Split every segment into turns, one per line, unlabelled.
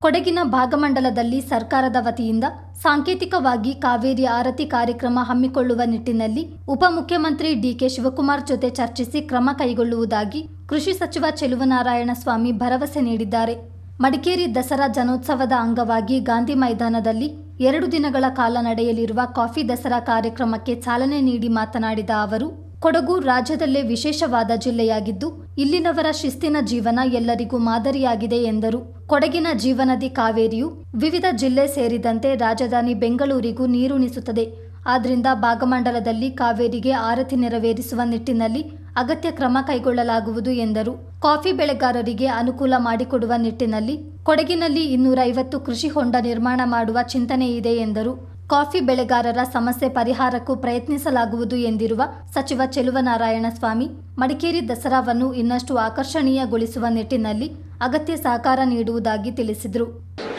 ಕೊಡಗಿನ ಭಾಗಮಂಡಲದಲ್ಲಿ ಸರ್ಕಾರದ ವತಿಯಿಂದ ಸಾಂಕೇತಿಕವಾಗಿ ಕಾವೇರಿ ಆರತಿ ಕಾರ್ಯಕ್ರಮ ಹಮ್ಮಿಕೊಳ್ಳುವ ನಿಟ್ಟಿನಲ್ಲಿ ಉಪಮುಖ್ಯಮಂತ್ರಿ ಡಿಕೆ ಶಿವಕುಮಾರ್ ಜೊತೆ ಚರ್ಚಿಸಿ ಕ್ರಮ ಕೈಗೊಳ್ಳುವುದಾಗಿ ಕೃಷಿ ಸಚಿವ ಚೆಲುವನಾರಾಯಣ ಸ್ವಾಮಿ ಭರವಸೆ ನೀಡಿದ್ದಾರೆ. ಮಡಿಕೇರಿ ದಸರಾ ಜನೋತ್ಸವದ ಅಂಗವಾಗಿ ಗಾಂಧಿ ಮೈದಾನದಲ್ಲಿ 2 ದಿನಗಳ ಕಾಲ ನಡೆಯಲಿರುವ ಕಾಫಿ ದಸರಾ ಕಾರ್ಯಕ್ರಮಕ್ಕೆ ಚಾಲನೆ ನೀಡಿ ಮಾತನಾಡಿದ ಅವರು, ಕೊಡಗು ರಾಜ್ಯದಲ್ಲೇ ವಿಶೇಷವಾದ ಜಿಲ್ಲೆಯಾಗಿದ್ದು ಇಲ್ಲಿನವರ ಶಿಸ್ತಿನ ಜೀವನ ಎಲ್ಲರಿಗೂ ಮಾದರಿಯಾಗಿದೆ ಎಂದರು. ಕೊಡಗಿನ ಜೀವನದಿ ಕಾವೇರಿಯು ವಿವಿಧ ಜಿಲ್ಲೆ ಸೇರಿದಂತೆ ರಾಜಧಾನಿ ಬೆಂಗಳೂರಿಗೂ ನೀರುಣಿಸುತ್ತದೆ. ಆದ್ದರಿಂದ ಭಾಗಮಂಡಲದಲ್ಲಿ ಕಾವೇರಿಗೆ ಆರತಿ ನೆರವೇರಿಸುವ ನಿಟ್ಟಿನಲ್ಲಿ ಅಗತ್ಯ ಕ್ರಮ ಕೈಗೊಳ್ಳಲಾಗುವುದು ಎಂದರು. ಕಾಫಿ ಬೆಳೆಗಾರರಿಗೆ ಅನುಕೂಲ ಮಾಡಿಕೊಡುವ ನಿಟ್ಟಿನಲ್ಲಿ ಕೊಡಗಿನಲ್ಲಿ 250 ಕೃಷಿ ಹೊಂಡ ನಿರ್ಮಾಣ ಮಾಡುವ ಚಿಂತನೆ ಇದೆ ಎಂದರು. ಕಾಫಿ ಬೆಳೆಗಾರರ ಸಮಸ್ಯೆ ಪರಿಹಾರಕ್ಕೂ ಪ್ರಯತ್ನಿಸಲಾಗುವುದು ಎಂದಿರುವ ಸಚಿವ ಚೆಲುವನಾರಾಯಣ ಸ್ವಾಮಿ, ಮಡಿಕೇರಿ ದಸರಾವನ್ನು ಇನ್ನಷ್ಟು ಆಕರ್ಷಣೀಯಗೊಳಿಸುವ ನಿಟ್ಟಿನಲ್ಲಿ ಅಗತ್ಯ ಸಹಕಾರ ನೀಡುವುದಾಗಿ ತಿಳಿಸಿದರು.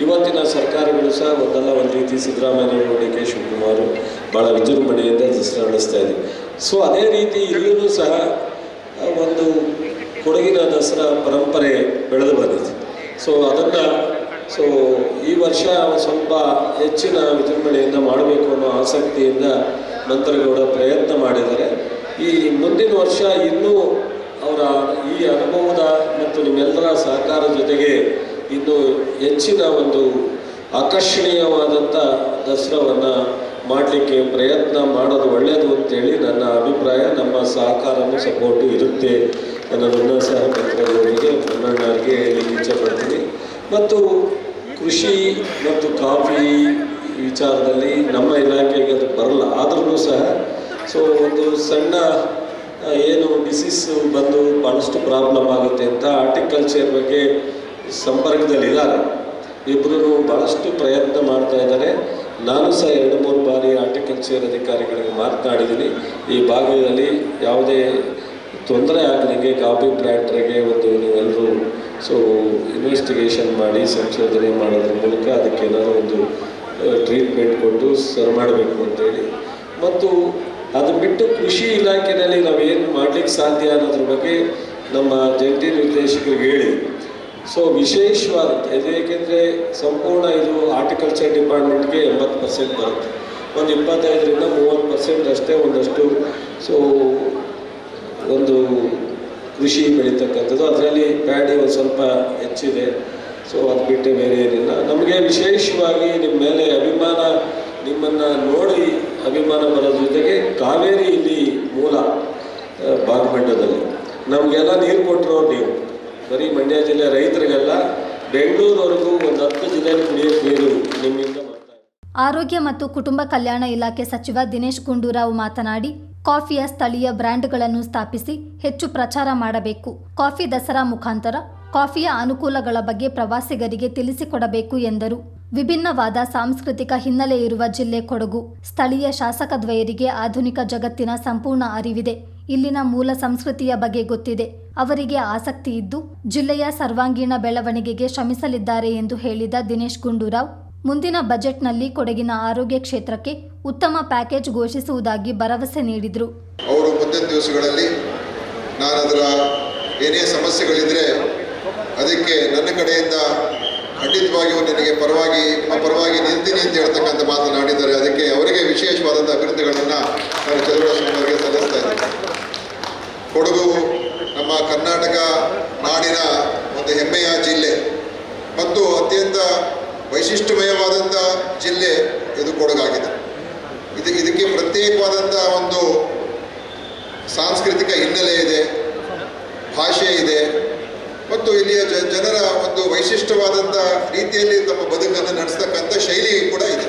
ಇವತ್ತಿನ ಸರ್ಕಾರಗಳು ಸಹ ಒಂದು ರೀತಿ ಸಿದ್ದರಾಮಯ್ಯ ಡಿಕೆ ಶಿವಕುಮಾರ್ ಬಹಳ ವಿಜೃಂಭಣೆಯಿಂದ ದಸರಾ ನಡೆಸ್ತಾ ಇದೆ. ಸೊ ಅದೇ ರೀತಿ ಇಲ್ಲಿಯೂ ಸಹ ಒಂದು ಕೊಡಗಿನ ದಸರಾ ಪರಂಪರೆ ಬೆಳೆದು ಬಂದಿದೆ. ಸೊ ಅದನ್ನು ಈ ವರ್ಷ ಸ್ವಲ್ಪ ಹೆಚ್ಚಿನ ವಿಜೃಂಭಣೆಯಿಂದ ಮಾಡಬೇಕು ಅನ್ನೋ ಆಸಕ್ತಿಯಿಂದ ಮಂತ್ರಿಗೌಡ ಪ್ರಯತ್ನ ಮಾಡಿದ್ದಾರೆ. ಈ ಮುಂದಿನ ವರ್ಷ ಇನ್ನೂ ಅವರ ಈ ಅನುಭವದ ಮತ್ತು ನಿಮ್ಮೆಲ್ಲರ ಸಹಕಾರ ಜೊತೆಗೆ ಇನ್ನೂ ಹೆಚ್ಚಿನ ಒಂದು ಆಕರ್ಷಣೀಯವಾದಂಥ ದಸರಾವನ್ನು ಮಾಡಲಿಕ್ಕೆ ಪ್ರಯತ್ನ ಮಾಡೋದು ಒಳ್ಳೆಯದು ಅಂತೇಳಿ ನನ್ನ ಅಭಿಪ್ರಾಯ. ನಮ್ಮ ಸಹಕಾರನೂ ಸಪೋರ್ಟು ಇರುತ್ತೆ ಅನ್ನೋದನ್ನು ಸಹ ಮಂತ್ರಿಗಳಿಗೆ ಮುನ್ನಣ್ಣವ್ರಿಗೆ ಹೇಳಲಿಕ್ಕೆ ಇಚ್ಛೆಪಡ್ತೀನಿ. ಮತ್ತು ಕೃಷಿ ಮತ್ತು ಕಾಫಿ ವಿಚಾರದಲ್ಲಿ ನಮ್ಮ ಇಲಾಖೆಗೆ ಅದು ಬರಲ್ಲ, ಆದ್ರೂ ಸಹ ಒಂದು ಸಣ್ಣ ಏನು ಡಿಸೀಸ್ ಬಂದು ಭಾಳಷ್ಟು ಪ್ರಾಬ್ಲಮ್ ಆಗುತ್ತೆ ಅಂತ ಹಾರ್ಟಿಕಲ್ಚರ್ ಬಗ್ಗೆ ಸಂಪರ್ಕದಲ್ಲಿದ್ದಾರೆ. ಇಬ್ಬರೂ ಭಾಳಷ್ಟು ಪ್ರಯತ್ನ ಮಾಡ್ತಾ ಇದ್ದಾರೆ. ನಾನು ಸಹ 2-3 ಬಾರಿ ಹಾರ್ಟಿಕಲ್ಚರ್ ಅಧಿಕಾರಿಗಳಿಗೆ ಮಾತನಾಡಿದ್ದೀನಿ. ಈ ಭಾಗದಲ್ಲಿ ಯಾವುದೇ ತೊಂದರೆ ಆಗಲಿಕ್ಕೆ ಕಾಫಿ ಪ್ಲ್ಯಾಂಟ್ರಿಗೆ ನೀವೆಲ್ಲರೂ ಇನ್ವೆಸ್ಟಿಗೇಷನ್ ಮಾಡಿ ಸಂಶೋಧನೆ ಮಾಡೋದ್ರ ಮೂಲಕ ಅದಕ್ಕೆ ಏನಾದರೂ ಒಂದು ಟ್ರೀಟ್ಮೆಂಟ್ ಕೊಟ್ಟು ಸರಿ ಮಾಡಬೇಕು ಅಂತೇಳಿ, ಮತ್ತು ಅದು ಬಿಟ್ಟು ಕೃಷಿ ಇಲಾಖೆಯಲ್ಲಿ ನಾವೇನು ಮಾಡಲಿಕ್ಕೆ ಸಾಧ್ಯ ಅನ್ನೋದ್ರ ಬಗ್ಗೆ ನಮ್ಮ ಜಂಟಿ ನಿರ್ದೇಶಕರಿಗೆ ಹೇಳಿ ವಿಶೇಷವಾದ ಇದು, ಏಕೆಂದರೆ ಸಂಪೂರ್ಣ ಇದು ಹಾರ್ಟಿಕಲ್ಚರ್ ಡಿಪಾರ್ಟ್ಮೆಂಟ್ಗೆ 80% ಬರುತ್ತೆ. ಒಂದು 25-30% ಅಷ್ಟೇ ಒಂದಷ್ಟು ಒಂದು ಕೃಷಿ ಬೆಳೀತಕ್ಕಂಥದ್ದು. ಅದರಲ್ಲಿ ಪ್ಯಾಡಿ ಒಂದು ಸ್ವಲ್ಪ ಹೆಚ್ಚಿದೆ. ಅದು ಬಿಟ್ಟು ಬೇರೆ ಏನಿಲ್ಲ. ನಮಗೆ ವಿಶೇಷವಾಗಿ ನಿಮ್ಮ ಮೇಲೆ ಅಭಿಮಾನ, ನಿಮ್ಮನ್ನು ನೋಡಿ ಅಭಿಮಾನ ಬರೋದ್ರ ಜೊತೆಗೆ ಕಾವೇರಿ ಇಲ್ಲಿ ಮೂಲ ಭಾಗಮಂಡಲದಲ್ಲಿ ನಮಗೆಲ್ಲ ನೀರು ಕೊಟ್ಟರು ನೀವು. ಬರೀ ಮಂಡ್ಯ ಜಿಲ್ಲೆ ರೈತರಿಗೆಲ್ಲ ಬೆಂಗಳೂರವರೆಗೂ ಒಂದು 10 ಜಿಲ್ಲೆಯಲ್ಲಿ ಕುಡಿಯೋಕ್ಕೆ ನೀರು ನಿಮ್ಮಿಂದ ಮಾಡ್ತಾ ಇದೆ.
ಆರೋಗ್ಯ ಮತ್ತು ಕುಟುಂಬ ಕಲ್ಯಾಣ ಇಲಾಖೆ ಸಚಿವ ದಿನೇಶ್ ಗುಂಡೂರಾವ್ ಮಾತನಾಡಿ, ಕಾಫಿಯ ಸ್ಥಳೀಯ ಬ್ರ್ಯಾಂಡ್ಗಳನ್ನು ಸ್ಥಾಪಿಸಿ ಹೆಚ್ಚು ಪ್ರಚಾರ ಮಾಡಬೇಕು. ಕಾಫಿ ದಸರಾ ಮುಖಾಂತರ ಕಾಫಿಯ ಅನುಕೂಲಗಳ ಬಗ್ಗೆ ಪ್ರವಾಸಿಗರಿಗೆ ತಿಳಿಸಿಕೊಡಬೇಕು ಎಂದರು. ವಿಭಿನ್ನವಾದ ಸಾಂಸ್ಕೃತಿಕ ಹಿನ್ನೆಲೆ ಇರುವ ಜಿಲ್ಲೆ ಕೊಡಗು. ಸ್ಥಳೀಯ ಶಾಸಕದ್ವಯರಿಗೆ ಆಧುನಿಕ ಜಗತ್ತಿನ ಸಂಪೂರ್ಣ ಅರಿವಿದೆ. ಇಲ್ಲಿನ ಮೂಲ ಸಂಸ್ಕೃತಿಯ ಬಗ್ಗೆ ಗೊತ್ತಿದೆ. ಅವರಿಗೆ ಆಸಕ್ತಿ ಇದ್ದು ಜಿಲ್ಲೆಯ ಸರ್ವಾಂಗೀಣ ಬೆಳವಣಿಗೆಗೆ ಶ್ರಮಿಸಲಿದ್ದಾರೆ ಎಂದು ಹೇಳಿದ ದಿನೇಶ್ ಗುಂಡೂರಾವ್, ಮುಂದಿನ ಬಜೆಟ್ನಲ್ಲಿ ಕೊಡಗಿನ ಆರೋಗ್ಯ ಕ್ಷೇತ್ರಕ್ಕೆ ಉತ್ತಮ ಪ್ಯಾಕೇಜ್ ಘೋಷಿಸುವುದಾಗಿ ಭರವಸೆ ನೀಡಿದರು.
ಅವರು ಮುಂದಿನ ದಿವಸಗಳಲ್ಲಿ ನಾನು ಅದರ ಏನೇ ಸಮಸ್ಯೆಗಳಿದ್ರೆ ಅದಕ್ಕೆ ನನ್ನ ಕಡೆಯಿಂದ ಖಂಡಿತವಾಗಿಯೂ ನಿನಗೆ ಪರವಾಗಿ ನಿಂತೀನಿ ಅಂತ ಹೇಳ್ತಕ್ಕಂಥ ಮಾತನಾಡಿದ್ದಾರೆ. ಅದಕ್ಕೆ ಅವರಿಗೆ ವಿಶೇಷವಾದಂಥ ಅಭಿವೃದ್ಧಿಗಳನ್ನು ನಾನು ಚಂದ್ರಶೇಖರ್ಗೆ ಸಲ್ಲಿಸ್ತಾ ಇದ್ದೀನಿ. ಕೊಡಗು ನಮ್ಮ ಕರ್ನಾಟಕ ನಾಡಿನ ಒಂದು ಹೆಮ್ಮೆಯ ಜಿಲ್ಲೆ ಮತ್ತು ಅತ್ಯಂತ ವೈಶಿಷ್ಟ್ಯಮಯವಾದಂಥ ಜಿಲ್ಲೆ ಇದು ಕೊಡಗಾಗಿದೆ. ಇದಕ್ಕೆ ಪ್ರತ್ಯೇಕವಾದಂಥ ಒಂದು ಸಾಂಸ್ಕೃತಿಕ ಹಿನ್ನೆಲೆ ಇದೆ, ಭಾಷೆ ಇದೆ ಮತ್ತು ಇಲ್ಲಿಯ ಜನರ ಒಂದು ವೈಶಿಷ್ಟ್ಯವಾದಂಥ ರೀತಿಯಲ್ಲಿ ತಮ್ಮ ಬದುಕನ್ನು ನಡೆಸ್ತಕ್ಕಂಥ ಶೈಲಿ ಕೂಡ ಇದೆ.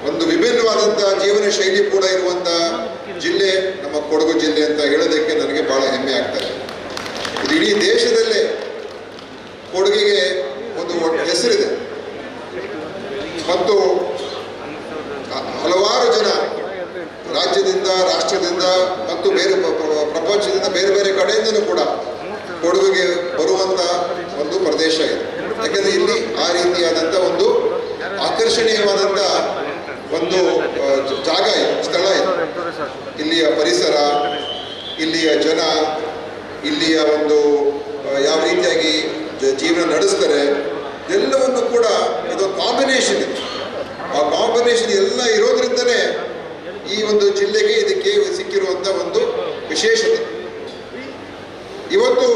ಒಂದು ವಿಭಿನ್ನವಾದಂಥ ಜೀವನ ಶೈಲಿ ಕೂಡ ಇರುವಂಥ ಜಿಲ್ಲೆ ನಮ್ಮ ಕೊಡಗು ಜಿಲ್ಲೆ ಅಂತ ಹೇಳೋದಕ್ಕೆ ನನಗೆ ಬಹಳ ಹೆಮ್ಮೆ ಆಗ್ತದೆ. ಇದು ಇಡೀ ದೇಶದಲ್ಲೇ ಕೊಡಗಿಗೆ ಒಂದು ಹೆಸರಿದೆ ಮತ್ತು ಹಲವಾರು ಜನ ರಾಜ್ಯದಿಂದ, ರಾಷ್ಟ್ರದಿಂದ ಮತ್ತು ಪ್ರಪಂಚದಿಂದ ಬೇರೆ ಕಡೆಯಿಂದಲೂ ಕೂಡ ಕೊಡಗಿಗೆ ಬರುವಂಥ ಒಂದು ಪ್ರದೇಶ ಇದೆ. ಯಾಕೆಂದರೆ ಇಲ್ಲಿ ಆ ರೀತಿಯಾದಂಥ ಒಂದು ಆಕರ್ಷಣೀಯವಾದಂಥ ಒಂದು ಜಾಗ ಇದೆ, ಸ್ಥಳ ಇದೆ. ಇಲ್ಲಿಯ ಪರಿಸರ, ಇಲ್ಲಿಯ ಜನ, ಇಲ್ಲಿಯ ಒಂದು ಯಾವ ರೀತಿಯಾಗಿ ಜೀವನ ನಡೆಸ್ತಾರೆ, ಇದೆಲ್ಲವನ್ನು ಕೂಡ ಇದೊಂದು ಕಾಂಬಿನೇಷನ್ ಇದೆ. ಆ ಕಾಂಬಿನೇಷನ್ ಎಲ್ಲ ಇರೋದ್ರಿಂದನೇ ಈ ಒಂದು ಜಿಲ್ಲೆಗೆ ಇದಕ್ಕೆ ಸಿಕ್ಕಿರುವಂಥ ಒಂದು ವಿಶೇಷತೆ. ಇವತ್ತು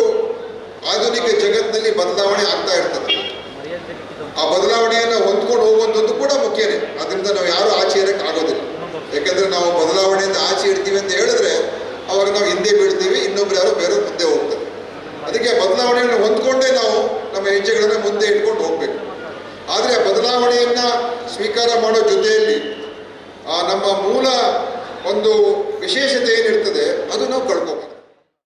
ಆಧುನಿಕ ಜಗತ್ತಿನಲ್ಲಿ ಬದಲಾವಣೆ ಆಗ್ತಾ ಇರ್ತದೆ. ಆ ಬದಲಾವಣೆಯನ್ನು ಹೊಂದ್ಕೊಂಡು ಹೋಗುವಂಥದ್ದು ಕೂಡ ಮುಖ್ಯನೇ. ಅದರಿಂದ ನಾವು ಯಾರು ಆಚೆ ಇರೋಕ್ಕೆ ಆಗೋದಿಲ್ಲ. ಯಾಕಂದರೆ ನಾವು ಬದಲಾವಣೆಯಿಂದ ಆಚೆ ಇಡ್ತೀವಿ ಅಂತ ಹೇಳಿದ್ರೆ ಅವಾಗ ನಾವು ಹಿಂದೆ ಬೀಳ್ತೀವಿ, ಇನ್ನೊಬ್ರು ಯಾರೋ ಬೇರೆ ಮುಂದೆ ಹೋಗ್ತಾರೆ. ಅದಕ್ಕೆ ಬದಲಾವಣೆಯನ್ನು ಹೊಂದ್ಕೊಂಡೇ ನಾವು ನಮ್ಮ ಹೆಜ್ಜೆಗಳನ್ನು ಮುಂದೆ ಇಟ್ಕೊಂಡು ಹೋಗಬೇಕು. ಆದರೆ ಆ ಬದಲಾವಣೆಯನ್ನು ಸ್ವೀಕಾರ ಮಾಡೋ ಜೊತೆಯಲ್ಲಿ ನಮ್ಮ ಮೂಲ ಒಂದು ವಿಶೇಷತೆ ಏನಿರ್ತದೆ ಅದು ನಾವು ಕಳ್ಕೋಬೇಕು.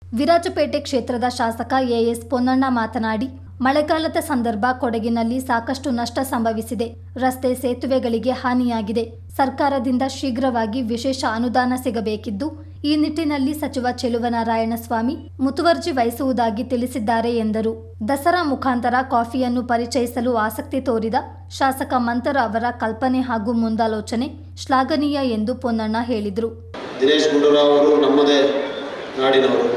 ವಿರಾಜಪೇಟೆ ಕ್ಷೇತ್ರದ ಶಾಸಕ ಎಎಸ್ ಪೊನ್ನಣ್ಣ ಮಾತನಾಡಿ, ಮಳೆಗಾಲದ ಸಂದರ್ಭ ಕೊಡಗಿನಲ್ಲಿ ಸಾಕಷ್ಟು ನಷ್ಟ ಸಂಭವಿಸಿದೆ. ರಸ್ತೆ ಸೇತುವೆಗಳಿಗೆ ಹಾನಿಯಾಗಿದೆ. ಸರ್ಕಾರದಿಂದ ಶೀಘ್ರವಾಗಿ ವಿಶೇಷ ಅನುದಾನ ಸಿಗಬೇಕಿದ್ದು, ಈ ನಿಟ್ಟಿನಲ್ಲಿ ಸಚಿವ ಚೆಲುವನಾರಾಯಣಸ್ವಾಮಿ ಮುತುವರ್ಜಿ ವಹಿಸುವುದಾಗಿ ತಿಳಿಸಿದ್ದಾರೆ ಎಂದರು. ದಸರಾ ಮುಖಾಂತರ ಕಾಫಿಯನ್ನು ಪರಿಚಯಿಸಲು ಆಸಕ್ತಿ ತೋರಿದ ಶಾಸಕ ಮಂಥರ್ ಅವರ ಕಲ್ಪನೆ ಹಾಗೂ ಮುಂದಾಲೋಚನೆ ಶ್ಲಾಘನೀಯ ಎಂದು ಪೊನ್ನಣ್ಣ ಹೇಳಿದರು.
ದಿನೇಶ್ ಗುಂಡೂರಾವ್ ಅವರು ನಮ್ಮದೇ ನಾಡಿನವರು.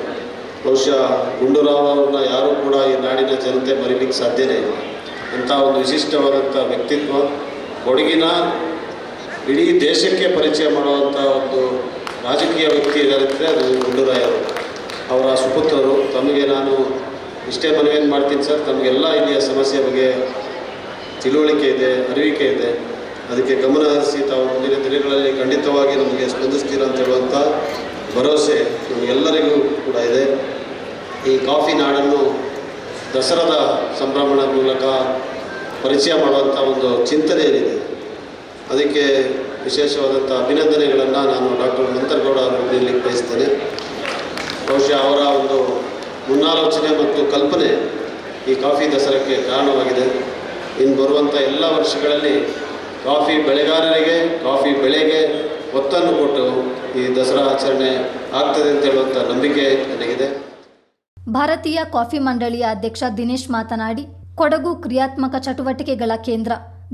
ಬಹುಶಃ ಗುಂಡೂರಾವ್ ಅವ್ರನ್ನ ಯಾರೂ ಕೂಡ ಈ ನಾಡಿನ ಜನತೆ ಮರೀಲಿಕ್ಕೆ ಸಾಧ್ಯನೇ ಇಲ್ಲ. ಅಂಥ ಒಂದು ವಿಶಿಷ್ಟವಾದಂಥ ವ್ಯಕ್ತಿತ್ವ, ಕೊಡಗಿನ ಇಡೀ ದೇಶಕ್ಕೆ ಪರಿಚಯ ಮಾಡುವಂಥ ಒಂದು ರಾಜಕೀಯ ವ್ಯಕ್ತಿ ಇದ್ದಾರೆ, ಅದು ಗುಂಡೂರಾವ್ ಅವರ ಸುಪುತ್ರರು. ತಮಗೆ ನಾನು ಇಷ್ಟೇ ಮನವಿಯನ್ನು ಮಾಡ್ತೀನಿ ಸರ್, ತಮಗೆಲ್ಲ ಇಲ್ಲಿಯ ಸಮಸ್ಯೆ ಬಗ್ಗೆ ತಿಳುವಳಿಕೆ ಇದೆ, ಅರಿವಿಕೆ ಇದೆ. ಅದಕ್ಕೆ ಗಮನ ಹರಿಸಿ ತಾವು ಮುಂದಿನ ದಿನಗಳಲ್ಲಿ ಖಂಡಿತವಾಗಿ ನಮಗೆ ಸ್ಪಂದಿಸ್ತೀರ ಅಂತ ಹೇಳುವಂಥ ಭರವಸೆ ನಮಗೆಲ್ಲರಿಗೂ ಕೂಡ ಇದೆ. ಈ ಕಾಫಿ ನಾಡನ್ನು ದಸರಾದ ಸಂಭ್ರಮದ ಮೂಲಕ ಪರಿಚಯ ಮಾಡುವಂಥ ಒಂದು ಚಿಂತನೆ ಏನಿದೆ, ಅದಕ್ಕೆ ವಿಶೇಷವಾದಂಥ ಅಭಿನಂದನೆಗಳನ್ನು ನಾನು ಡಾಕ್ಟರ್ ಮಂಥರ್ಗೌಡ ಅವರಿಗೆ ನೀಡಲಿಕ್ಕೆ ಬಯಸ್ತೇನೆ. ಬಹುಶಃ ಅವರ ಒಂದು ಮುನ್ನಾಲೋಚನೆ ಮತ್ತು ಕಲ್ಪನೆ ಈ ಕಾಫಿ ದಸರಾಕ್ಕೆ ಕಾರಣವಾಗಿದೆ. ಇನ್ನು ಬರುವಂಥ ಎಲ್ಲ ವರ್ಷಗಳಲ್ಲಿ ಕಾಫಿ ಬೆಳೆಗಾರರಿಗೆ, ಕಾಫಿ ಬೆಳೆಗೆ ಒತ್ತನ್ನು ಕೊಟ್ಟು ಈ ದಸರಾ ಆಚರಣೆ ಆಗ್ತದೆ ಅಂತ ಹೇಳುವಂಥ ನಂಬಿಕೆ ನನಗಿದೆ.
ಭಾರತೀಯ ಕಾಫಿ ಮಂಡಳಿಯ ಅಧ್ಯಕ್ಷ ದಿನೇಶ್ ಮಾತನಾಡಿ, ಕೊಡಗು ಕ್ರಿಯಾತ್ಮಕ ಚಟುವಟಿಕೆಗಳ ಕೇಂದ್ರ.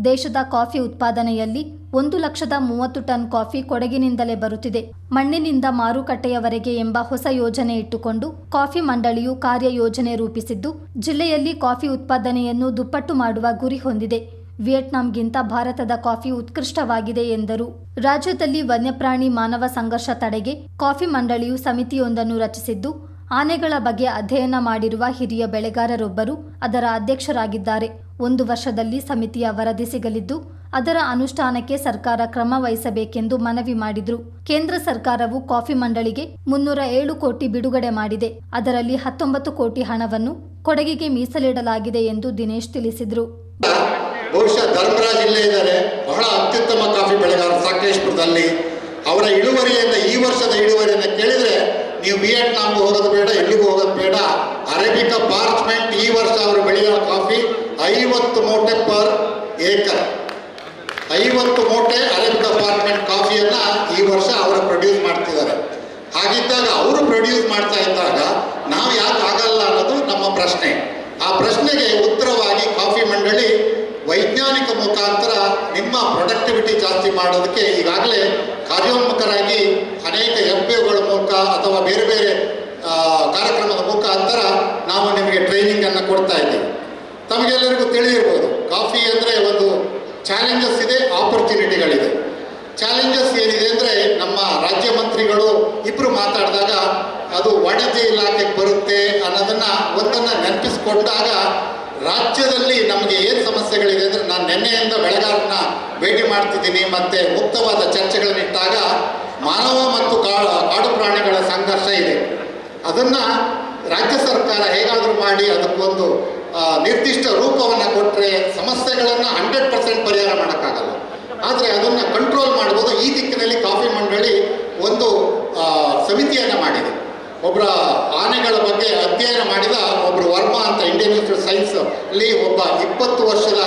ದೇಶದ ಕಾಫಿ ಉತ್ಪಾದನೆಯಲ್ಲಿ 1,30,000 ಟನ್ ಕಾಫಿ ಕೊಡಗಿನಿಂದಲೇ ಬರುತ್ತಿದೆ. ಮಣ್ಣಿನಿಂದ ಮಾರುಕಟ್ಟೆಯವರೆಗೆ ಎಂಬ ಹೊಸ ಯೋಜನೆ ಇಟ್ಟುಕೊಂಡು ಕಾಫಿ ಮಂಡಳಿಯು ಕಾರ್ಯಯೋಜನೆ ರೂಪಿಸಿದ್ದು, ಜಿಲ್ಲೆಯಲ್ಲಿ ಕಾಫಿ ಉತ್ಪಾದನೆಯನ್ನು ದುಪ್ಪಟ್ಟು ಮಾಡುವ ಗುರಿ ಹೊಂದಿದೆ. ವಿಯೆಟ್ನಾಂಗಿಂತ ಭಾರತದ ಕಾಫಿ ಉತ್ಕೃಷ್ಟವಾಗಿದೆ ಎಂದರು. ರಾಜ್ಯದಲ್ಲಿ ವನ್ಯಪ್ರಾಣಿ ಮಾನವ ಸಂಘರ್ಷ ತಡೆಗೆ ಕಾಫಿ ಮಂಡಳಿಯು ಸಮಿತಿಯೊಂದನ್ನು ರಚಿಸಿದ್ದು, ಆನೆಗಳ ಬಗ್ಗೆ ಅಧ್ಯಯನ ಮಾಡಿರುವ ಹಿರಿಯ ಬೆಳೆಗಾರರೊಬ್ಬರು ಅದರ ಅಧ್ಯಕ್ಷರಾಗಿದ್ದಾರೆ. 1 ವರ್ಷದಲ್ಲಿ ಸಮಿತಿಯ ವರದಿ ಸಿಗಲಿದ್ದು, ಅದರ ಅನುಷ್ಠಾನಕ್ಕೆ ಸರ್ಕಾರ ಕ್ರಮ ವಹಿಸಬೇಕೆಂದು ಮನವಿ ಮಾಡಿದರು. ಕೇಂದ್ರ ಸರ್ಕಾರವು ಕಾಫಿ ಮಂಡಳಿಗೆ 307 ಕೋಟಿ ಬಿಡುಗಡೆ ಮಾಡಿದೆ. ಅದರಲ್ಲಿ 19 ಕೋಟಿ ಹಣವನ್ನು ಕೊಡಗಿಗೆ ಮೀಸಲಿಡಲಾಗಿದೆ ಎಂದು ದಿನೇಶ್ ತಿಳಿಸಿದರು.
ಬಹುಶಃ ಧರ್ಮರಾಜ್ ಇಲ್ಲೇ ಇದ್ದಾರೆ, ಬಹಳ ಅತ್ಯುತ್ತಮ ಕಾಫಿ ಬೆಳೆಗಾರರು ಸಾಕಲೇಶ್ಪುರದಲ್ಲಿ. ಅವರ ಇಳುವರಿಯನ್ನು, ಈ ವರ್ಷದ ಇಳುವರಿಯನ್ನು ಕೇಳಿದರೆ ನೀವು ವಿಯೆಟ್ನಾಂಗೂ ಹೋಗೋದು ಬೇಡ, ಎಲ್ಲಿಗೂ ಹೋಗೋದು ಬೇಡ. ಅರೇಬಿಕಾ ಪಾರ್ಚ್ಮೆಂಟ್ ಈ ವರ್ಷ ಅವರು ಬೆಳೆಯೋ ಕಾಫಿ 50 ಮೂಟೆ ಪರ್ ಏಕರ್. 50 ಮೂಟೆ ಅರೇಬಿಕಾ ಪಾರ್ಚ್ಮೆಂಟ್ ಕಾಫಿಯನ್ನು ಈ ವರ್ಷ ಅವರು ಪ್ರೊಡ್ಯೂಸ್ ಮಾಡ್ತಿದ್ದಾರೆ. ಹಾಗಿದ್ದಾಗ ಅವರು ಪ್ರೊಡ್ಯೂಸ್ ಮಾಡ್ತಾ ಇದ್ದಾಗ ನಾವು ಯಾಕೆ ಆಗಲ್ಲ ಅನ್ನೋದು ನಮ್ಮ ಪ್ರಶ್ನೆ. ಆ ಪ್ರಶ್ನೆಗೆ ಉತ್ತರವಾಗಿ ಕಾಫಿ ಮಂಡಳಿ ವೈಜ್ಞಾನಿಕ ಮುಖಾಂತರ ನಿಮ್ಮ ಪ್ರೊಡಕ್ಟಿವಿಟಿ ಜಾಸ್ತಿ ಮಾಡೋದಕ್ಕೆ ಈಗಾಗಲೇ ಕಾರ್ಯೋನ್ಮುಖರಾಗಿ ಅನೇಕ FPOಗಳ ಮೂಲಕ ಅಥವಾ ಬೇರೆ ಬೇರೆ ಕಾರ್ಯಕ್ರಮದ ಮುಖಾಂತರ ನಾವು ನಿಮಗೆ ಟ್ರೈನಿಂಗನ್ನು ಕೊಡ್ತಾ ಇದ್ದೀವಿ. ತಮಗೆಲ್ಲರಿಗೂ ತಿಳಿದಿರ್ಬೋದು, ಕಾಫಿ ಅಂದರೆ ಒಂದು ಚಾಲೆಂಜಸ್ ಇದೆ, ಆಪರ್ಚುನಿಟಿಗಳಿದೆ. ಚಾಲೆಂಜಸ್ ಏನಿದೆ ಅಂದರೆ, ನಮ್ಮ ರಾಜ್ಯ ಮಂತ್ರಿಗಳು ಇಬ್ಬರು ಮಾತಾಡಿದಾಗ ಅದು ವಾಣಿಜ್ಯ ಇಲಾಖೆಗೆ ಬರುತ್ತೆ ಅನ್ನೋದನ್ನು ಒಂದನ್ನು ನೆನಪಿಸ್ಕೊಂಡಾಗ ರಾಜ್ಯದಲ್ಲಿ ನಮಗೆ ಏನು ಸಮಸ್ಯೆಗಳಿದೆ ಅಂದರೆ, ನಾನು ನಿನ್ನೆಯಿಂದ ಬೆಳೆಗಾರರನ್ನ ಭೇಟಿ ಮಾಡ್ತಿದ್ದೀನಿ ಮತ್ತು ಮುಕ್ತವಾದ ಚರ್ಚೆಗಳನ್ನು ಇಟ್ಟಾಗ ಮಾನವ ಮತ್ತು ಕಾಡು ಪ್ರಾಣಿಗಳ ಸಂಘರ್ಷ ಇದೆ. ಅದನ್ನು ರಾಜ್ಯ ಸರ್ಕಾರ ಹೇಗಾದರೂ ಮಾಡಿ ಅದಕ್ಕೊಂದು ನಿರ್ದಿಷ್ಟ ರೂಪವನ್ನು ಕೊಟ್ಟರೆ ಸಮಸ್ಯೆಗಳನ್ನು 100% ಪರಿಹಾರ ಮಾಡೋಕ್ಕಾಗಲ್ಲ, ಆದರೆ ಅದನ್ನು ಕಂಟ್ರೋಲ್ ಮಾಡ್ಬೋದು. ಈ ದಿಕ್ಕಿನಲ್ಲಿ ಕಾಫಿ ಮಂಡಳಿ ಒಂದು ಸಮಿತಿಯನ್ನು ಮಾಡಿದೆ. ಒಬ್ಬರ ಆನೆಗಳ ಬಗ್ಗೆ ಅಧ್ಯಯನ ಮಾಡಿದ ಒಬ್ಬರು ವರ್ಮಾ ಅಂತ ಇಂಡಿಯನ್ ಇನ್ಸ್ಟಿಟ್ಯೂಟ್ ಸೈನ್ಸ್ ಅಲ್ಲಿ ಒಬ್ಬ 20 ವರ್ಷದ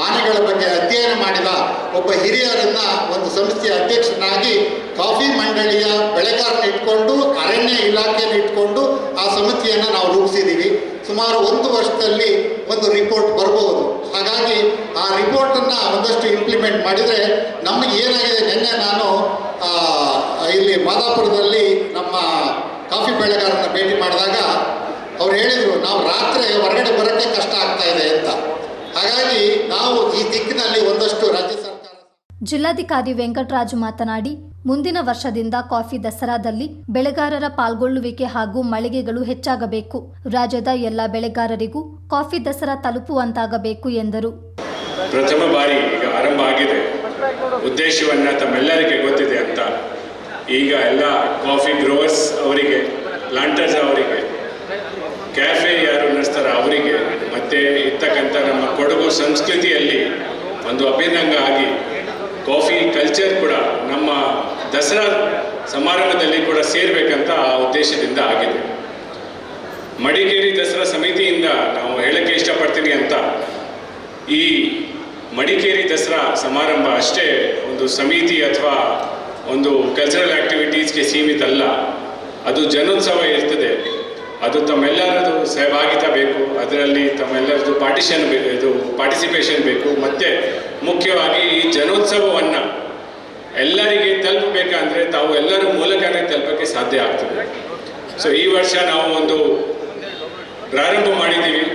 ಆನೆಗಳ ಬಗ್ಗೆ ಅಧ್ಯಯನ ಮಾಡಿದ ಒಬ್ಬ ಹಿರಿಯರನ್ನ ಒಂದು ಸಂಸ್ಥೆಯ ಅಧ್ಯಕ್ಷನಾಗಿ ಕಾಫಿ ಮಂಡಳಿಯ ಬೆಳೆಗಾರನ ಇಟ್ಕೊಂಡು, ಅರಣ್ಯ ಇಲಾಖೆಯನ್ನು ಇಟ್ಕೊಂಡು ಆ ಸಮಿತಿಯನ್ನು ನಾವು ರೂಪಿಸಿದ್ದೀವಿ. ಸುಮಾರು 1 ವರ್ಷದಲ್ಲಿ ಒಂದು ರಿಪೋರ್ಟ್ ಬರ್ಬೋದು. ಹಾಗಾಗಿ ಆ ರಿಪೋರ್ಟನ್ನು ಒಂದಷ್ಟು ಇಂಪ್ಲಿಮೆಂಟ್ ಮಾಡಿದರೆ ನಮಗೆ ಏನಾಗಿದೆ, ನಿನ್ನೆ ನಾನು ಇಲ್ಲಿ ಮಾದಾಪುರದಲ್ಲಿ ನಮ್ಮ ಕಾಫಿ ಬೆಳೆಗಾರನ ಭೇಟಿ ಮಾಡಿದಾಗ ಅವ್ರು ಹೇಳಿದರು, ನಾವು ರಾತ್ರಿ ಹೊರಗಡೆ ಬರೋಕ್ಕೆ ಕಷ್ಟ ಆಗ್ತಾ ಇದೆ ಅಂತ. ಹಾಗಾಗಿ ಹಾಗಾಗಿ ನಾವು ಈ ದಿಕ್ಕಿನಲ್ಲಿ ಒಂದಷ್ಟು ರಾಜ್ಯ ಸರ್ಕಾರ.
ಜಿಲ್ಲಾಧಿಕಾರಿ ವೆಂಕಟರಾಜು ಮಾತನಾಡಿ, ಮುಂದಿನ ವರ್ಷದಿಂದ ಕಾಫಿ ದಸರಾದಲ್ಲಿ ಬೆಳೆಗಾರರ ಪಾಲ್ಗೊಳ್ಳುವಿಕೆ ಹಾಗೂ ಮಳಿಗೆಗಳು ಹೆಚ್ಚಾಗಬೇಕು. ರಾಜ್ಯದ ಎಲ್ಲ ಬೆಳೆಗಾರರಿಗೂ ಕಾಫಿ ದಸರಾ ತಲುಪುವಂತಾಗಬೇಕು ಎಂದರು.
ಪ್ರಥಮ ಬಾರಿ ಈಗ ಆರಂಭ ಆಗಿದೆ. ಉದ್ದೇಶವನ್ನು ತಮ್ಮೆಲ್ಲರಿಗೆ ಗೊತ್ತಿದೆ ಅಂತ ಈಗ ಎಲ್ಲ ಕಾಫಿ ಗ್ರೋವರ್ಸ್ ಅವರಿಗೆ, ಪ್ಲಾಂಟರ್ಸ್ ಅವರಿಗೆ, ಕ್ಯಾಫೆ ಯಾರು ನಡೆಸ್ತಾರೆ ಅವರಿಗೆ, ಮತ್ತು ಇರ್ತಕ್ಕಂಥ ನಮ್ಮ ಕೊಡಗು ಸಂಸ್ಕೃತಿಯಲ್ಲಿ ಒಂದು ಅಭಿನ್ನಂಗ ಆಗಿ ಕಾಫಿ ಕಲ್ಚರ್ ಕೂಡ ನಮ್ಮ ದಸರಾ ಸಮಾರಂಭದಲ್ಲಿ ಕೂಡ ಸೇರಬೇಕಂತ ಆ ಉದ್ದೇಶದಿಂದ ಆಗಿದೆ. ಮಡಿಕೇರಿ ದಸರಾ ಸಮಿತಿಯಿಂದ ನಾವು ಹೇಳಕ್ಕೆ ಇಷ್ಟಪಡ್ತೀನಿ ಅಂತ, ಈ ಮಡಿಕೇರಿ ದಸರಾ ಸಮಾರಂಭ ಅಷ್ಟೇ ಒಂದು ಸಮಿತಿ ಅಥವಾ ಒಂದು ಕಲ್ಚರಲ್ ಆ್ಯಕ್ಟಿವಿಟೀಸ್ಗೆ ಸೀಮಿತ ಅಲ್ಲ. ಅದು ಜನೋತ್ಸವ ಇರ್ತದೆ. ಅದು ತಮ್ಮೆಲ್ಲರದು ಸಹಭಾಗಿತ ಬೇಕು, ಅದರಲ್ಲಿ ತಮ್ಮೆಲ್ಲರದು ಪಾರ್ಟಿಸಿಪೇಷನ್ ಬೇಕು. ಮತ್ತು ಮುಖ್ಯವಾಗಿ ಈ ಜನೋತ್ಸವವನ್ನು ಎಲ್ಲರಿಗೆ ತಲುಪಬೇಕಂದ್ರೆ ತಾವು ಎಲ್ಲರ ಮೂಲಕನೇ ತಲುಪಕ್ಕೆ ಸಾಧ್ಯ ಆಗ್ತದೆ. ಸೊ ಈ ವರ್ಷ ನಾವು ಒಂದು ಪ್ರಾರಂಭ ಮಾಡಿದ್ದೀವಿ.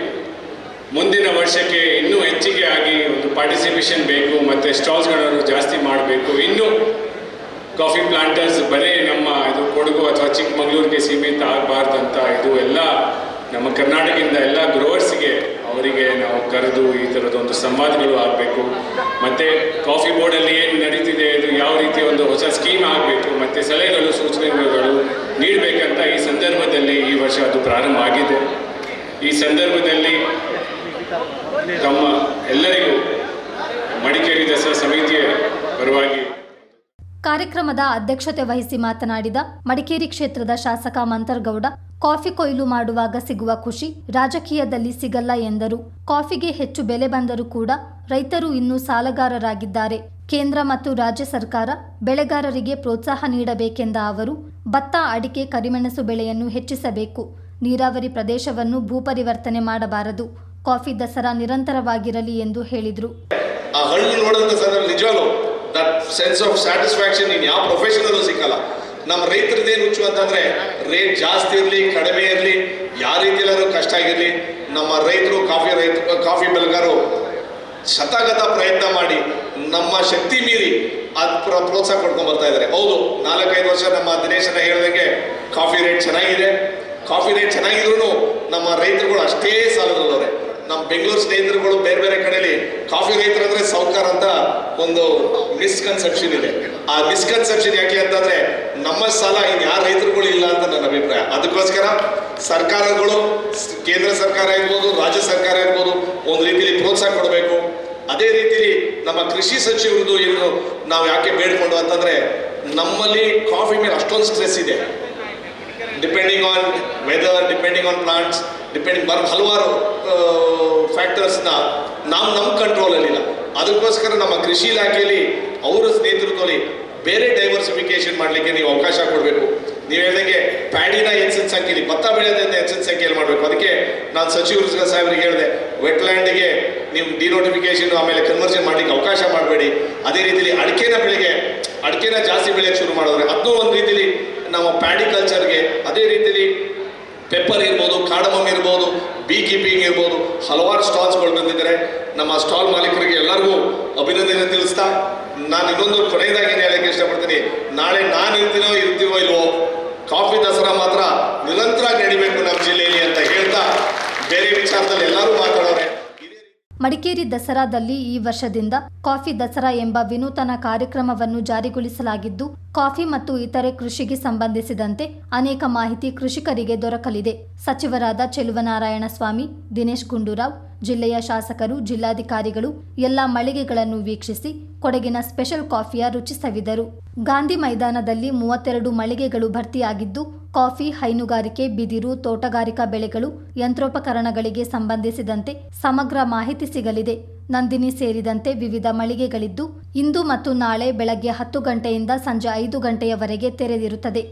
ಮುಂದಿನ ವರ್ಷಕ್ಕೆ ಇನ್ನೂ ಹೆಚ್ಚಿಗೆ ಆಗಿ ಒಂದು ಪಾರ್ಟಿಸಿಪೇಷನ್ ಬೇಕು, ಮತ್ತು ಸ್ಟಾಲ್ಸ್ಗಳನ್ನು ಜಾಸ್ತಿ ಮಾಡಬೇಕು. ಇನ್ನೂ ಕಾಫಿ ಪ್ಲಾಂಟರ್ಸ್ ಬರೀ ನಮ್ಮ ಇದು ಕೊಡಗು ಅಥವಾ ಚಿಕ್ಕಮಗಳೂರಿಗೆ ಸೀಮಿತ ಆಗಬಾರ್ದಂತ ಇದು ಎಲ್ಲ ನಮ್ಮ ಕರ್ನಾಟಕದಿಂದ ಎಲ್ಲ ಗ್ರೋವರ್ಸ್ಗೆ ಅವರಿಗೆ ನಾವು ಕರೆದು ಈ ಥರದೊಂದು ಸಂವಾದಗಳು ಆಗಬೇಕು. ಮತ್ತು ಕಾಫಿ ಬೋರ್ಡಲ್ಲಿ ಏನು ನಡೀತಿದೆ, ಇದು ಯಾವ ರೀತಿ ಒಂದು ಹೊಸ ಸ್ಕೀಮ್ ಆಗಬೇಕು, ಮತ್ತು ಸಲಹೆಗಳು ಸೂಚನೆಗಳು ನೀಡಬೇಕಂತ ಈ ಸಂದರ್ಭದಲ್ಲಿ ಈ ವರ್ಷ ಅದು ಪ್ರಾರಂಭ ಆಗಿದೆ. ಈ ಸಂದರ್ಭದಲ್ಲಿ ತಮ್ಮ ಎಲ್ಲರಿಗೂ ಮಡಿಕೇರಿ ದಸರಾ ಸಮಿತಿಯ ಪರವಾಗಿ
ಕಾರ್ಯಕ್ರಮದ ಅಧ್ಯಕ್ಷತೆ ವಹಿಸಿ ಮಾತನಾಡಿದ ಮಡಿಕೇರಿ ಕ್ಷೇತ್ರದ ಶಾಸಕ ಮಂತರ್ಗೌಡ, ಕಾಫಿ ಕೊಯ್ಲು ಮಾಡುವಾಗ ಸಿಗುವ ಖುಷಿ ರಾಜಕೀಯದಲ್ಲಿ ಸಿಗಲ್ಲ ಎಂದರು. ಕಾಫಿಗೆ ಹೆಚ್ಚು ಬೆಲೆ ಬಂದರೂ ಕೂಡ ರೈತರು ಇನ್ನೂ ಸಾಲಗಾರರಾಗಿದ್ದಾರೆ. ಕೇಂದ್ರ ಮತ್ತು ರಾಜ್ಯ ಸರ್ಕಾರ ಬೆಳೆಗಾರರಿಗೆ ಪ್ರೋತ್ಸಾಹ ನೀಡಬೇಕೆಂದ ಅವರು, ಭತ್ತ, ಅಡಿಕೆ, ಕರಿಮೆಣಸು ಬೆಳೆಯನ್ನು ಹೆಚ್ಚಿಸಬೇಕು. ನೀರಾವರಿ ಪ್ರದೇಶವನ್ನು ಭೂಪರಿವರ್ತನೆ ಮಾಡಬಾರದು. ಕಾಫಿ ದಸರಾ ನಿರಂತರವಾಗಿರಲಿ ಎಂದು ಹೇಳಿದರು.
ಆ ಹಳ್ಳಿ ನೋಡಿದಂಥ ಸಂದರ್ಭ ನಿಜವಾಗ್ಲೂ ದಟ್ ಸೆನ್ಸ್ ಆಫ್ ಸ್ಯಾಟಿಸ್ಫ್ಯಾಕ್ಷನ್ ಇನ್ ಯಾವ ಪ್ರೊಫೆಷನಲ್ಲೂ ಸಿಕ್ಕಲ್ಲ. ನಮ್ಮ ರೈತರದ್ದೇನು ಹುಚ್ಚು ಅಂತಂದರೆ, ರೇಟ್ ಜಾಸ್ತಿ ಇರಲಿ ಕಡಿಮೆ ಇರಲಿ, ಯಾವ ರೀತಿಯಲ್ಲಾದ್ರೂ ಕಷ್ಟ ಆಗಿರಲಿ, ನಮ್ಮ ರೈತರು ಕಾಫಿ ಬೆಳೆಗಾರರು ಶತಗತ ಪ್ರಯತ್ನ ಮಾಡಿ ನಮ್ಮ ಶಕ್ತಿ ಮೀರಿ ಅದು ಪ್ರೋತ್ಸಾಹ ಕೊಡ್ಕೊಂಡು ಬರ್ತಾ ಇದ್ದಾರೆ. ಹೌದು, 4-5 ವರ್ಷ ನಮ್ಮ ದಿನೇಶನ ಹೇಳಿದಂಗೆ ಕಾಫಿ ರೇಟ್ ಚೆನ್ನಾಗಿದೆ. ಕಾಫಿ ರೇಟ್ ಚೆನ್ನಾಗಿದ್ರು ನಮ್ಮ ರೈತರುಗಳು ಅಷ್ಟೇ ಸಾಲದಲ್ಲವ್ರೆ. ನಮ್ಮ ಬೆಂಗಳೂರು ಸ್ನೇಹಿತರುಗಳು ಬೇರೆ ಬೇರೆ ಕಡೆಯಲ್ಲಿ ಕಾಫಿ ರೈತರು ಅಂದರೆ ಸಾಹುಕಾರ ಅಂತ ಒಂದು ಮಿಸ್ಕನ್ಸೆಪ್ಷನ್ ಇದೆ. ಆ ಮಿಸ್ಕನ್ಸೆಪ್ಷನ್ ಯಾಕೆ ಅಂತಂದರೆ, ನಮ್ಮ ಸಾಲ ಇನ್ನು ಯಾರು ರೈತರುಗಳು ಇಲ್ಲ ಅಂತ ನನ್ನ ಅಭಿಪ್ರಾಯ. ಅದಕ್ಕೋಸ್ಕರ ಸರ್ಕಾರಗಳು, ಕೇಂದ್ರ ಸರ್ಕಾರ ಇರ್ಬೋದು, ರಾಜ್ಯ ಸರ್ಕಾರ ಇರ್ಬೋದು, ಒಂದು ರೀತಿಯಲ್ಲಿ ಪ್ರೋತ್ಸಾಹ ಕೊಡಬೇಕು. ಅದೇ ರೀತಿಯಲ್ಲಿ ನಮ್ಮ ಕೃಷಿ ಸಚಿವರದ್ದು ಏನು ನಾವು ಯಾಕೆ ಬೇಡ್ಕೊಂಡು ಅಂತಂದರೆ, ನಮ್ಮಲ್ಲಿ ಕಾಫಿ ಮೇಲೆ ಅಷ್ಟೊಂದು ಸ್ಟ್ರೆಸ್ ಇದೆ. Depending on weather, depending on plants, ಹಲವಾರು ಫ್ಯಾಕ್ಟರ್ಸ್ನ ನಮ್ಮ ಕಂಟ್ರೋಲಲ್ಲಿಲ್ಲ. ಅದಕ್ಕೋಸ್ಕರ ನಮ್ಮ ಕೃಷಿ ಇಲಾಖೆಯಲ್ಲಿ ಅವರ ನೇತೃತ್ವದಲ್ಲಿ ಬೇರೆ ಡೈವರ್ಸಿಫಿಕೇಶನ್ ಮಾಡಲಿಕ್ಕೆ ನೀವು ಅವಕಾಶ ಕೊಡಬೇಕು. ನೀವು ಹೇಳಿದಂಗೆ ಪ್ಯಾಡಿನ ಹೆಚ್ಚಿನ ಸಂಖ್ಯೆಯಲ್ಲಿ, ಭತ್ತ ಬೆಳೆಯೋದ್ರಿಂದ ಹೆಚ್ಚಿನ ಸಂಖ್ಯೆಯಲ್ಲಿ ಮಾಡಬೇಕು. ಅದಕ್ಕೆ ನಾನು ಸಚಿವರು ಸಾಹೇಬರಿಗೆ ಹೇಳಿದೆ, ವೆಟ್ಲ್ಯಾಂಡಿಗೆ ನೀವು ಡಿನೋಟಿಫಿಕೇಶನ್ ಆಮೇಲೆ ಕನ್ವರ್ಷನ್ ಮಾಡಲಿಕ್ಕೆ ಅವಕಾಶ ಮಾಡಬೇಡಿ. ಅದೇ ರೀತಿಯಲ್ಲಿ ಅಡಿಕೆನ ಜಾಸ್ತಿ ಬೆಳೆಯೋಕ್ಕೆ ಶುರು ಮಾಡಿದ್ರೆ ಅದನ್ನೂ ಒಂದು ರೀತಿಯಲ್ಲಿ ನಮ್ಮ ಪ್ಯಾಡಿ ಕಲ್ಚರ್ಗೆ, ಅದೇ ರೀತಿಯಲ್ಲಿ ಪೆಪ್ಪರ್ ಇರ್ಬೋದು, ಕಾರ್ಡಮಮ್ ಇರ್ಬೋದು, ಬೀ ಕೀಪಿಂಗ್ ಇರ್ಬೋದು, ಹಲವಾರು ಸ್ಟಾಲ್ಸ್ಗಳು ಬಂದಿದ್ದಾರೆ. ನಮ್ಮ ಸ್ಟಾಲ್ ಮಾಲೀಕರಿಗೆ ಎಲ್ಲರಿಗೂ ಅಭಿನಂದನೆ ತಿಳಿಸ್ತಾ, ನಾನು ಇನ್ನೊಂದು ಕೊನೆಯದಾಗಿ ಹೇಳಕ್ಕೆ ಇಷ್ಟಪಡ್ತೀನಿ. ನಾಳೆ ನಾನು ಇರ್ತೀವೋ ಇಲ್ವೋ, ಕಾಫಿ ದಸರಾ ಮಾತ್ರ ನಿರಂತರವಾಗಿ ನಡಿಬೇಕು ನಮ್ಮ ಜಿಲ್ಲೆಯಲ್ಲಿ ಅಂತ ಹೇಳ್ತಾ, ಬೇರೆ ವಿಚಾರದಲ್ಲಿ ಎಲ್ಲರೂ ಮಾತಾಡೋರೆ.
ಮಡಿಕೇರಿ ದಸರಾದಲ್ಲಿ ಈ ವರ್ಷದಿಂದ ಕಾಫಿ ದಸರಾ ಎಂಬ ವಿನೂತನ ಕಾರ್ಯಕ್ರಮವನ್ನು ಜಾರಿಗೊಳಿಸಲಾಗಿದ್ದು, ಕಾಫಿ ಮತ್ತು ಇತರೆ ಕೃಷಿಗೆ ಸಂಬಂಧಿಸಿದಂತೆ ಅನೇಕ ಮಾಹಿತಿ ಕೃಷಿಕರಿಗೆ ದೊರಕಲಿದೆ. ಸಚಿವರಾದ ಚೆಲುವನಾರಾಯಣ ಸ್ವಾಮಿ, ದಿನೇಶ್ ಗುಂಡೂರಾವ್, ಜಿಲ್ಲೆಯ ಶಾಸಕರು, ಜಿಲ್ಲಾಧಿಕಾರಿಗಳು ಎಲ್ಲ ಮಳಿಗೆಗಳನ್ನು ವೀಕ್ಷಿಸಿ ಕೊಡಗಿನ ಸ್ಪೆಷಲ್ ಕಾಫಿಯ ರುಚಿ ಸವಿದರು. ಗಾಂಧಿ ಮೈದಾನದಲ್ಲಿ 32 ಮಳಿಗೆಗಳು ಭರ್ತಿಯಾಗಿದ್ದು, ಕಾಫಿ, ಹೈನುಗಾರಿಕೆ, ಬಿದಿರು, ತೋಟಗಾರಿಕಾ ಬೆಳೆಗಳು, ಯಂತ್ರೋಪಕರಣಗಳಿಗೆ ಸಂಬಂಧಿಸಿದಂತೆ ಸಮಗ್ರ ಮಾಹಿತಿ ಸಿಗಲಿದೆ. ನಂದಿನಿ ಸೇರಿದಂತೆ ವಿವಿಧ ಮಳಿಗೆಗಳಿದ್ದು, ಇಂದು ಮತ್ತು ನಾಳೆ ಬೆಳಗ್ಗೆ 10 ಗಂಟೆಯಿಂದ ಸಂಜೆ 5 ಗಂಟೆಯವರೆಗೆ ತೆರೆದಿರುತ್ತದೆ.